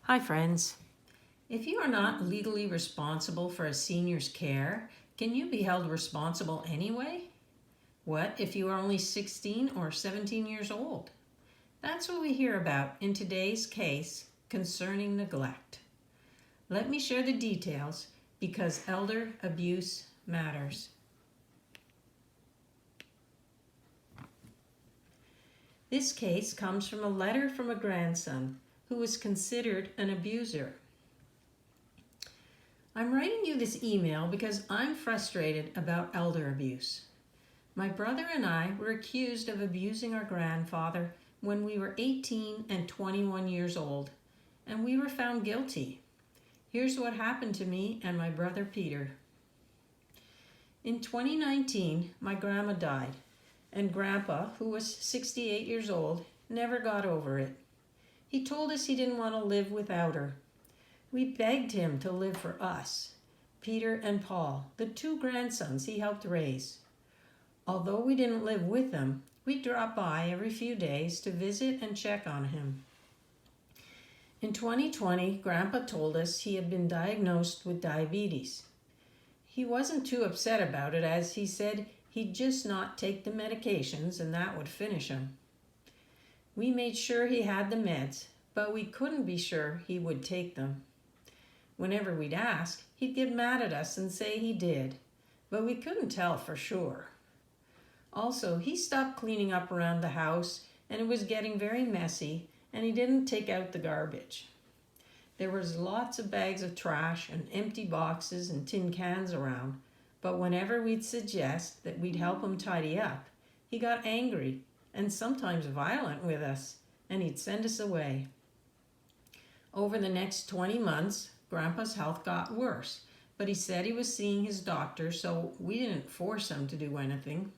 Hi friends. If you are not legally responsible for a senior's care, can you be held responsible anyway? What if you are only 16 or 17 years old? That's what we hear about in today's case concerning neglect. Let me share the details because elder abuse matters. This case comes from a letter from a grandson who was considered an abuser. I'm writing you this email because I'm frustrated about elder abuse. My brother and I were accused of abusing our grandfather when we were 18 and 21 years old, and we were found guilty. Here's what happened to me and my brother Peter. In 2019, my grandma died, and Grandpa, who was 68 years old, never got over it. He told us he didn't want to live without her. We begged him to live for us, Peter and Paul, the two grandsons he helped raise. Although we didn't live with them, we dropped by every few days to visit and check on him. In 2020, Grandpa told us he had been diagnosed with diabetes. He wasn't too upset about it, as he said he'd just not take the medications and that would finish him. We made sure he had the meds, but we couldn't be sure he would take them. Whenever we'd ask, he'd get mad at us and say he did, but we couldn't tell for sure. Also, he stopped cleaning up around the house and it was getting very messy, and he didn't take out the garbage. There was lots of bags of trash and empty boxes and tin cans around, but whenever we'd suggest that we'd help him tidy up, he got angry and sometimes violent with us, and he'd send us away. Over the next 20 months, Grandpa's health got worse, but he said he was seeing his doctor, so we didn't force him to do anything.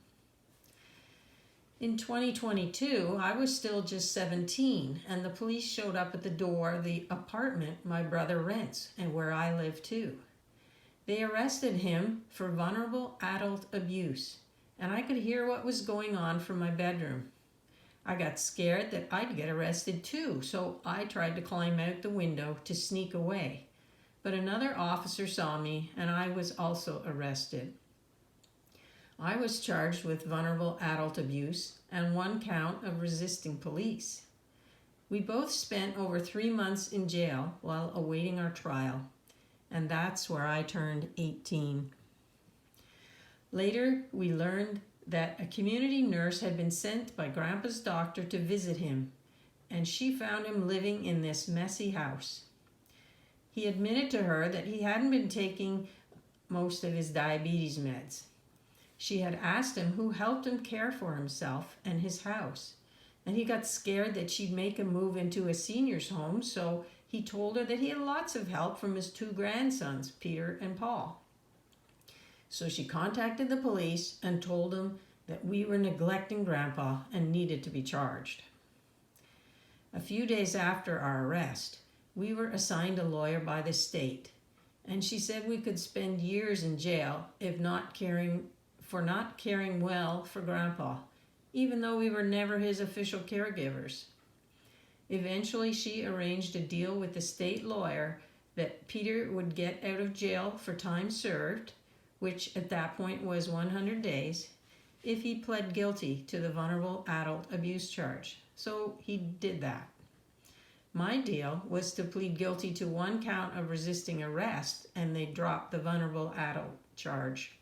In 2022, I was still just 17, and the police showed up at the door of the apartment my brother rents and where I live too. They arrested him for vulnerable adult abuse, and I could hear what was going on from my bedroom. I got scared that I'd get arrested too, so I tried to climb out the window to sneak away. But another officer saw me, and I was also arrested. I was charged with vulnerable adult abuse and 1 count of resisting police. We both spent over 3 months in jail while awaiting our trial, and that's where I turned 18. Later, we learned that a community nurse had been sent by Grandpa's doctor to visit him, and she found him living in this messy house. He admitted to her that he hadn't been taking most of his diabetes meds. She had asked him who helped him care for himself and his house, and he got scared that she'd make him move into a senior's home, so he told her that he had lots of help from his 2 grandsons, Peter and Paul. So she contacted the police and told them that we were neglecting Grandpa and needed to be charged. A few days after our arrest, we were assigned a lawyer by the state, and she said we could spend years in jail if not caring well for Grandpa, even though we were never his official caregivers. Eventually, she arranged a deal with the state lawyer that Peter would get out of jail for time served, which at that point was 100 days, if he pled guilty to the vulnerable adult abuse charge. So he did that. My deal was to plead guilty to 1 count of resisting arrest, and they dropped the vulnerable adult charge.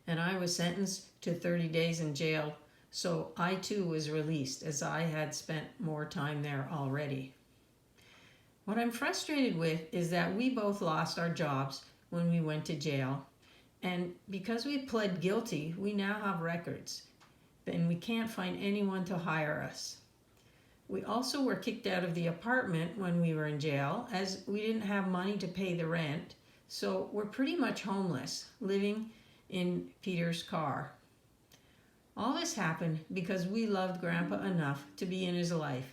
And I was sentenced to 30 days in jail, so I too was released, as I had spent more time there already. What I'm frustrated with is that we both lost our jobs when we went to jail, and because we pled guilty, we now have records, and we can't find anyone to hire us. We also were kicked out of the apartment when we were in jail, as we didn't have money to pay the rent, so we're pretty much homeless, living in Peter's car. All this happened because we loved Grandpa enough to be in his life,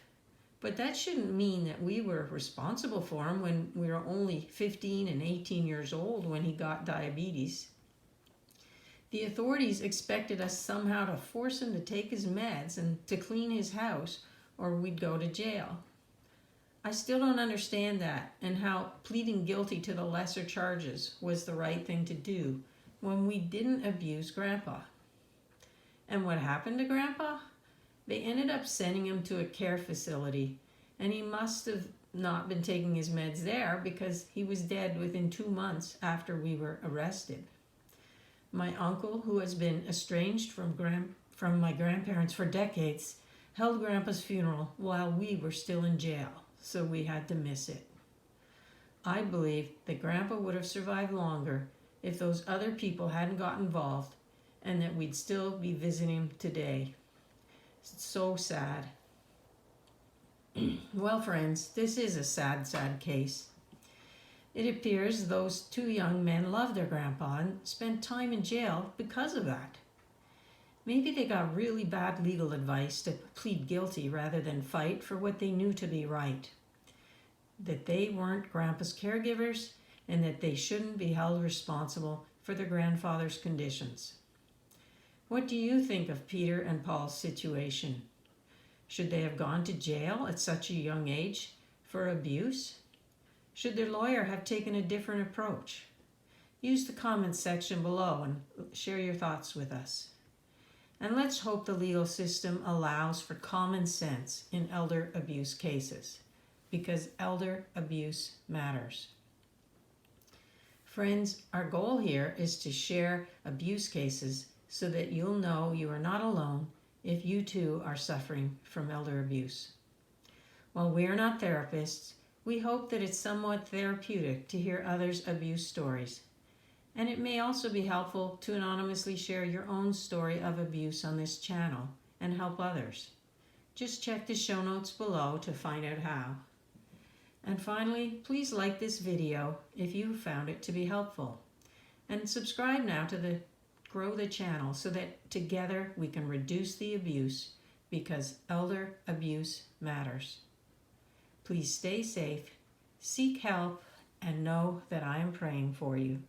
but that shouldn't mean that we were responsible for him when we were only 15 and 18 years old when he got diabetes. The authorities expected us somehow to force him to take his meds and to clean his house, or we'd go to jail. I still don't understand that and how pleading guilty to the lesser charges was the right thing to do when we didn't abuse Grandpa. And what happened to Grandpa? They ended up sending him to a care facility, and he must have not been taking his meds there because he was dead within 2 months after we were arrested. My uncle, who has been estranged from my grandparents for decades, held Grandpa's funeral while we were still in jail, so we had to miss it. I believe that Grandpa would have survived longer if those other people hadn't got involved, and that we'd still be visiting him today. It's so sad. Well, friends, this is a sad, sad case. It appears those 2 young men loved their grandpa and spent time in jail because of that. Maybe they got really bad legal advice to plead guilty rather than fight for what they knew to be right. That they weren't Grandpa's caregivers and that they shouldn't be held responsible for their grandfather's conditions. What do you think of Peter and Paul's situation? Should they have gone to jail at such a young age for abuse? Should their lawyer have taken a different approach? Use the comments section below and share your thoughts with us. And let's hope the legal system allows for common sense in elder abuse cases, because elder abuse matters. Friends, our goal here is to share abuse cases so that you'll know you are not alone if you too are suffering from elder abuse. While we are not therapists, we hope that it's somewhat therapeutic to hear others' abuse stories. And it may also be helpful to anonymously share your own story of abuse on this channel and help others. Just check the show notes below to find out how. And finally, please like this video if you found it to be helpful. And subscribe now to grow the channel so that together we can reduce the abuse, because elder abuse matters. Please stay safe, seek help, and know that I am praying for you.